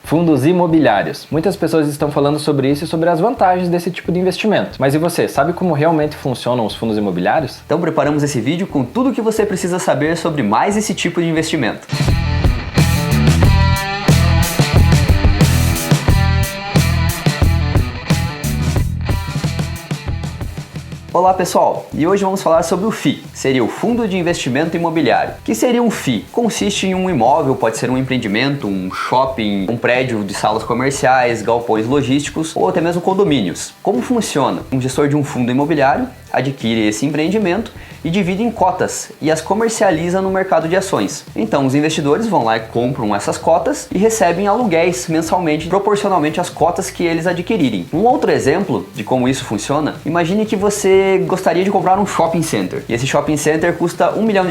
Fundos imobiliários. Muitas pessoas estão falando sobre isso e sobre as vantagens desse tipo de investimento. Mas e você, sabe como realmente funcionam os fundos imobiliários? Então preparamos esse vídeo com tudo o que você precisa saber sobre mais esse tipo de investimento. Olá pessoal, e hoje vamos falar sobre o FII, que seria o Fundo de Investimento Imobiliário. O que seria um FII? Consiste em um imóvel, pode ser um empreendimento, um shopping, um prédio de salas comerciais, galpões logísticos ou até mesmo condomínios. Como funciona? Um gestor de um fundo imobiliário adquire esse empreendimento e divide em cotas e as comercializa no mercado de ações. Então os investidores vão lá e compram essas cotas e recebem aluguéis mensalmente proporcionalmente às cotas que eles adquirirem. Um outro exemplo de como isso funciona, imagine que você gostaria de comprar um shopping center e esse shopping center custa R$1 milhão.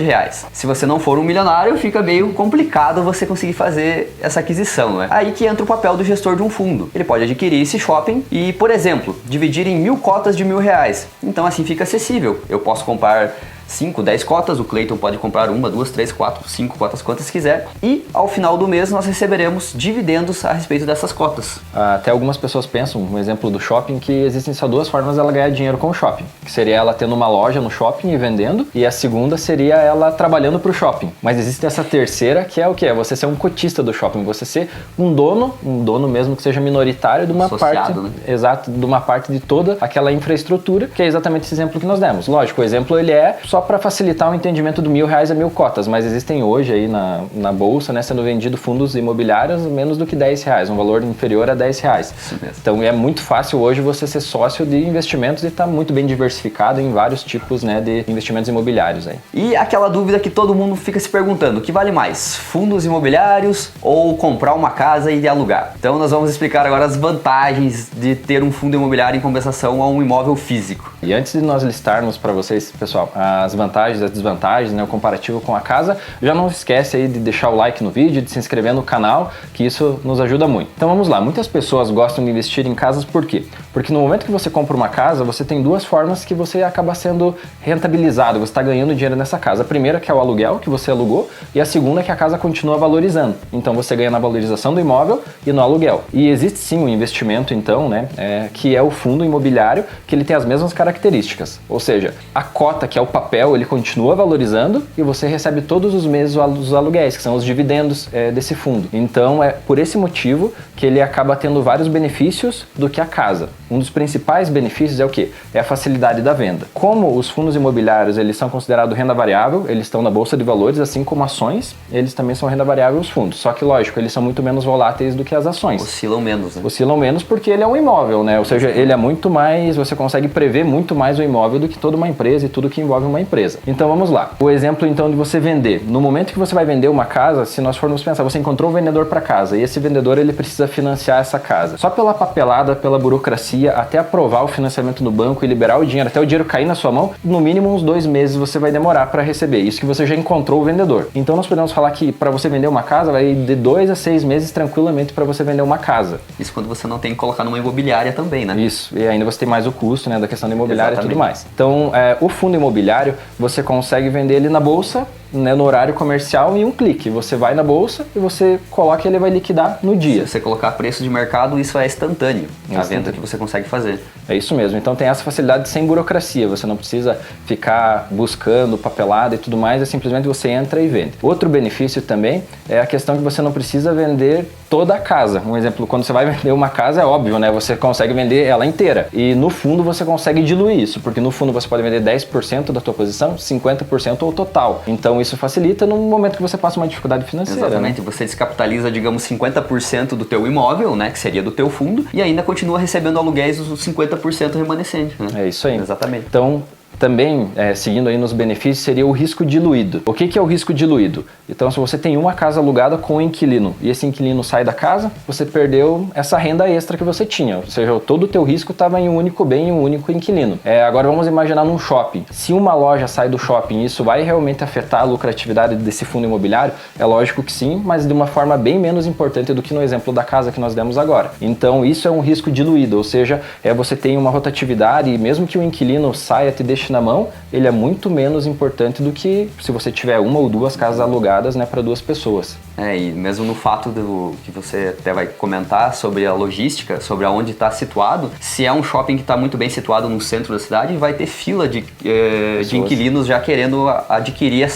Se você não for um milionário, fica meio complicado você conseguir fazer essa aquisição, né? Aí que entra o papel do gestor de um fundo. Ele pode adquirir esse shopping e, por exemplo, dividir em 1.000 cotas de R$1.000. Então assim fica acessível. Eu posso comprar 5, 10 cotas, o Cleiton pode comprar 1, 2, 3, 4, 5 cotas, quantas quiser, e ao final do mês nós receberemos dividendos a respeito dessas cotas. Até algumas pessoas pensam, um exemplo do shopping, que existem só duas formas dela ganhar dinheiro com o shopping, que seria ela tendo uma loja no shopping e vendendo, e a segunda seria ela trabalhando para o shopping. Mas existe essa terceira, que é o que? É você ser um cotista do shopping, você ser um dono mesmo que seja minoritário de uma associado, parte, né? Exato, de uma parte de toda aquela infraestrutura, que é exatamente esse exemplo que nós demos. Lógico, o exemplo ele é só para facilitar o entendimento do R$1.000 a 1.000 cotas, mas existem hoje aí na bolsa, né, sendo vendido fundos imobiliários menos do que R$10, um valor inferior a R$10. Isso mesmo. Então é muito fácil hoje você ser sócio de investimentos e está muito bem diversificado em vários tipos, né, de investimentos imobiliários aí. E aquela dúvida que todo mundo fica se perguntando, o que vale mais, fundos imobiliários ou comprar uma casa e alugar? Então nós vamos explicar agora as vantagens de ter um fundo imobiliário em compensação a um imóvel físico. E antes de nós listarmos para vocês, pessoal, as vantagens, as desvantagens, né, o comparativo com a casa, já não esquece aí de deixar o like no vídeo, de se inscrever no canal, que isso nos ajuda muito. Então vamos lá, muitas pessoas gostam de investir em casas por quê? Porque no momento que você compra uma casa, você tem duas formas que você acaba sendo rentabilizado, você está ganhando dinheiro nessa casa. A primeira que é o aluguel, que você alugou, e a segunda é que a casa continua valorizando. Então você ganha na valorização do imóvel e no aluguel. E existe sim um investimento então, né, que é o fundo imobiliário, que ele tem as mesmas características. Ou seja, a cota, que é o papel, ele continua valorizando e você recebe todos os meses os aluguéis, que são os dividendos desse fundo. Então é por esse motivo que ele acaba tendo vários benefícios do que a casa. Um dos principais benefícios é o quê? É a facilidade da venda. Como os fundos imobiliários eles são considerados renda variável, eles estão na bolsa de valores, assim como ações, eles também são renda variável os fundos. Só que lógico, eles são muito menos voláteis do que as ações. Oscilam menos, né? Oscilam menos porque ele é um imóvel, né? Ou seja, ele é muito mais, você consegue prever muito mais o imóvel do que toda uma empresa e tudo que envolve uma empresa. Então vamos lá. O exemplo então de você vender. No momento que você vai vender uma casa, se nós formos pensar, você encontrou um vendedor para casa e esse vendedor ele precisa financiar essa casa. Só pela papelada, pela burocracia, até aprovar o financiamento no banco e liberar o dinheiro, até o dinheiro cair na sua mão, no mínimo uns 2 meses você vai demorar para receber. Isso que você já encontrou o vendedor. Então nós podemos falar que para você vender uma casa vai de 2 a 6 meses tranquilamente para você vender uma casa. Isso quando você não tem que colocar numa imobiliária também, né? Isso, e ainda você tem mais o custo, né, da questão da imobiliária. Exatamente. E tudo mais. Então o fundo imobiliário você consegue vender ele na bolsa, né, no horário comercial em um clique. Você vai na bolsa e você coloca e ele vai liquidar no dia. Se você colocar preço de mercado, isso é instantâneo. A venda que você consegue fazer. É isso mesmo. Então tem essa facilidade sem burocracia. Você não precisa ficar buscando papelada e tudo mais. É simplesmente você entra e vende. Outro benefício também é a questão que você não precisa vender toda a casa. Um exemplo, quando você vai vender uma casa, é óbvio, né? Você consegue vender ela inteira. E no fundo você consegue diluir isso. Porque no fundo você pode vender 10% da tua posição, 50% ou total. Então isso facilita no momento que você passa uma dificuldade financeira. Exatamente, né? Você descapitaliza, digamos, 50% do teu imóvel, né, que seria do teu fundo, e ainda continua recebendo aluguéis os 50% remanescente, né? É isso aí. Exatamente. Então, também, seguindo aí nos benefícios, seria o risco diluído. O que é o risco diluído? Então, se você tem uma casa alugada com um inquilino e esse inquilino sai da casa, você perdeu essa renda extra que você tinha. Ou seja, todo o teu risco estava em um único bem, em um único inquilino. Agora vamos imaginar num shopping. Se uma loja sai do shopping, isso vai realmente afetar a lucratividade desse fundo imobiliário? É lógico que sim, mas de uma forma bem menos importante do que no exemplo da casa que nós demos agora. Então, isso é um risco diluído, ou seja, você tem uma rotatividade e mesmo que o inquilino saia, te deixe na mão, ele é muito menos importante do que se você tiver uma ou duas casas alugadas, né, para duas pessoas. E mesmo no fato que você até vai comentar sobre a logística, sobre aonde está situado, se é um shopping que está muito bem situado no centro da cidade, vai ter fila de inquilinos já querendo adquirir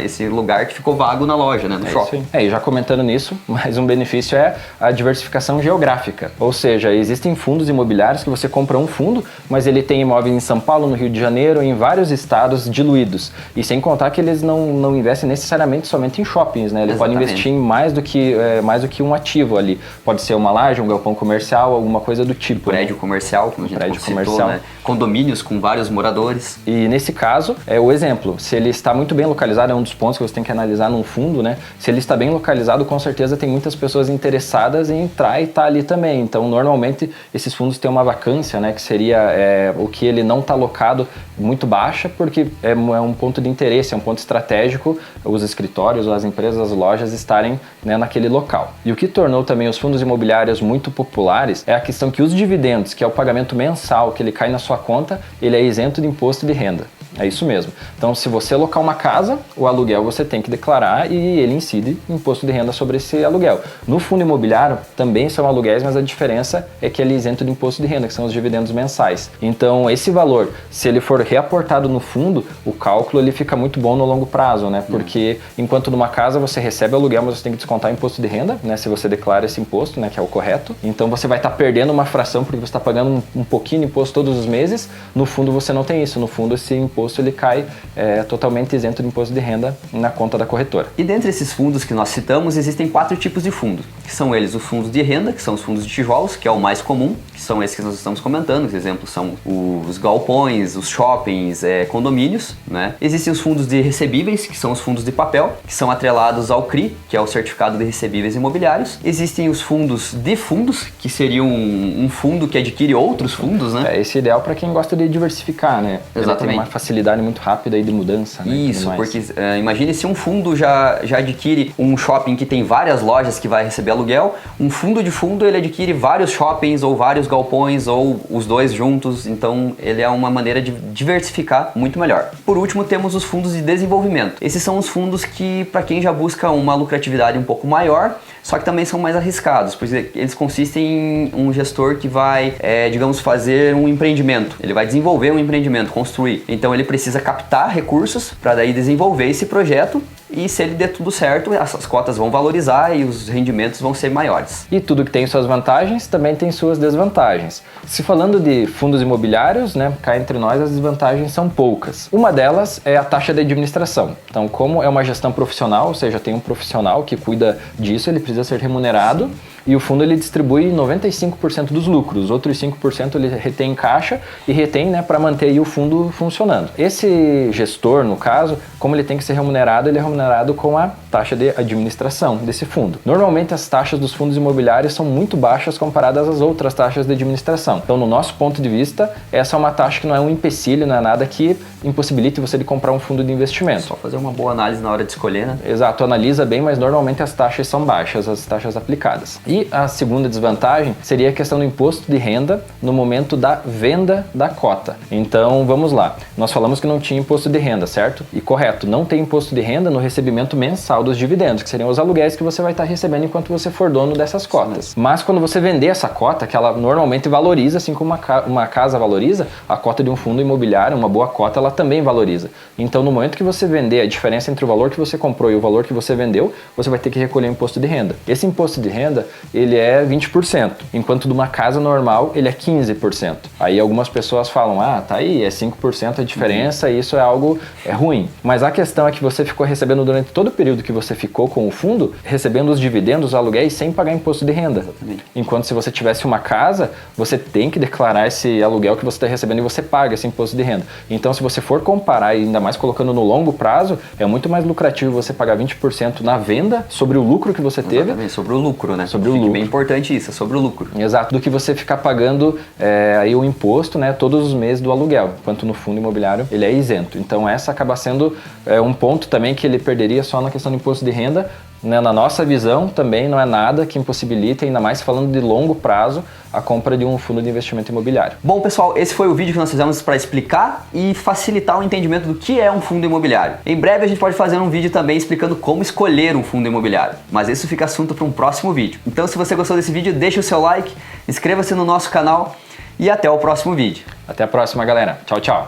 esse lugar que ficou vago na loja, né, no shopping. E já comentando nisso, mais um benefício é a diversificação geográfica. Ou seja, existem fundos imobiliários que você compra um fundo, mas ele tem imóveis em São Paulo, no Rio de Janeiro, em vários estados diluídos. E sem contar que eles não investem necessariamente somente em shoppings, né? Ele pode investir em mais do que um ativo ali. Pode ser uma laje, um galpão comercial, alguma coisa do tipo. Prédio comercial, como a gente citou, né? Condomínios com vários moradores. E nesse caso, o exemplo, se ele está muito bem localizado, é um dos pontos que você tem que analisar num fundo, né? Se ele está bem localizado, com certeza tem muitas pessoas interessadas em entrar e estar ali também. Então, normalmente, esses fundos têm uma vacância, né? Que seria o que ele não está alocado muito baixa, porque é um ponto de interesse, é um ponto estratégico, os escritórios, as empresas, as lojas estarem, né, naquele local. E o que tornou também os fundos imobiliários muito populares é a questão que os dividendos, que é o pagamento mensal que ele cai na sua conta, ele é isento de imposto de renda. É isso mesmo. Então, se você alocar uma casa, o aluguel você tem que declarar e ele incide imposto de renda sobre esse aluguel. No fundo imobiliário, também são aluguéis, mas a diferença é que ele é isento de imposto de renda, que são os dividendos mensais. Então, esse valor, se ele for reaportado no fundo, o cálculo ele fica muito bom no longo prazo, né? Porque enquanto numa casa você recebe aluguel, mas você tem que descontar imposto de renda, né? Se você declara esse imposto, né? Que é o correto. Então, você vai estar perdendo uma fração porque você está pagando um pouquinho de imposto todos os meses. No fundo, você não tem isso. No fundo, esse imposto ele cai totalmente isento de imposto de renda na conta da corretora. E dentre esses fundos que nós citamos, existem 4 tipos de fundo, que são eles os fundos de renda, que são os fundos de tijolos, que é o mais comum, que são esses que nós estamos comentando, os exemplos são os galpões, os shoppings, condomínios, né? Existem os fundos de recebíveis, que são os fundos de papel, que são atrelados ao CRI, que é o Certificado de Recebíveis Imobiliários. Existem os fundos de fundos, que seriam um fundo que adquire outros fundos, né? Esse é ideal para quem gosta de diversificar, né? Exatamente. Ele tem uma facilidade muito rápida aí de mudança, né? Isso, porque imagine se um fundo já adquire um shopping que tem várias lojas que vai receber aluguel, um fundo de fundo ele adquire vários shoppings ou vários galpões ou os dois juntos, então ele é uma maneira de diversificar muito melhor. Por último, temos os fundos de desenvolvimento. Esses são os fundos que, para quem já busca uma lucratividade um pouco maior, só que também são mais arriscados, porque eles consistem em um gestor que vai, digamos, fazer um empreendimento. Ele vai desenvolver um empreendimento, construir. Então ele precisa captar recursos para daí desenvolver esse projeto e se ele der tudo certo, as cotas vão valorizar e os rendimentos vão ser maiores. E tudo que tem suas vantagens também tem suas desvantagens. Se falando de fundos imobiliários, né, cá entre nós as desvantagens são poucas. Uma delas é a taxa de administração. Então, como é uma gestão profissional, ou seja, tem um profissional que cuida disso, ele precisa ser remunerado. E o fundo ele distribui 95% dos lucros, os outros 5% ele retém em caixa e retém, né, para manter aí o fundo funcionando. Esse gestor, no caso, como ele tem que ser remunerado, ele é remunerado com a taxa de administração desse fundo. Normalmente as taxas dos fundos imobiliários são muito baixas comparadas às outras taxas de administração. Então, no nosso ponto de vista, essa é uma taxa que não é um empecilho, não é nada que impossibilite você de comprar um fundo de investimento. Só fazer uma boa análise na hora de escolher, né? Exato, analisa bem, mas normalmente as taxas são baixas, as taxas aplicadas. E a segunda desvantagem seria a questão do imposto de renda no momento da venda da cota. Então, vamos lá. Nós falamos que não tinha imposto de renda, certo? E correto, não tem imposto de renda no recebimento mensal dos dividendos, que seriam os aluguéis que você vai estar recebendo enquanto você for dono dessas cotas. Mas quando você vender essa cota, que ela normalmente valoriza, assim como uma casa valoriza, a cota de um fundo imobiliário, uma boa cota, ela também valoriza. Então, no momento que você vender, a diferença entre o valor que você comprou e o valor que você vendeu, você vai ter que recolher o imposto de renda. Esse imposto de renda, ele é 20%, enquanto de uma casa normal, ele é 15%. Aí algumas pessoas falam, tá aí, é 5% a diferença e isso é algo ruim. Mas a questão é que você ficou recebendo durante todo o período que você ficou com o fundo, recebendo os dividendos, os aluguéis, sem pagar imposto de renda. Exatamente. Enquanto se você tivesse uma casa, você tem que declarar esse aluguel que você está recebendo e você paga esse imposto de renda. Então, se você for comparar, e ainda mais colocando no longo prazo, é muito mais lucrativo você pagar 20% na venda sobre o lucro que você teve. Exatamente, sobre o lucro, né? Sobre o lucro. Bem importante isso, é sobre o lucro. Exato, do que você ficar pagando aí o imposto, né, todos os meses do aluguel, enquanto no fundo imobiliário ele é isento. Então essa acaba sendo um ponto também que ele perderia só na questão do imposto de renda, né, na nossa visão, também não é nada que impossibilite, ainda mais falando de longo prazo, a compra de um fundo de investimento imobiliário. Bom, pessoal, esse foi o vídeo que nós fizemos para explicar e facilitar o entendimento do que é um fundo imobiliário. Em breve a gente pode fazer um vídeo também explicando como escolher um fundo imobiliário, mas isso fica assunto para um próximo vídeo. Então, se você gostou desse vídeo, deixa o seu like, inscreva-se no nosso canal e até o próximo vídeo. Até a próxima, galera. Tchau, tchau.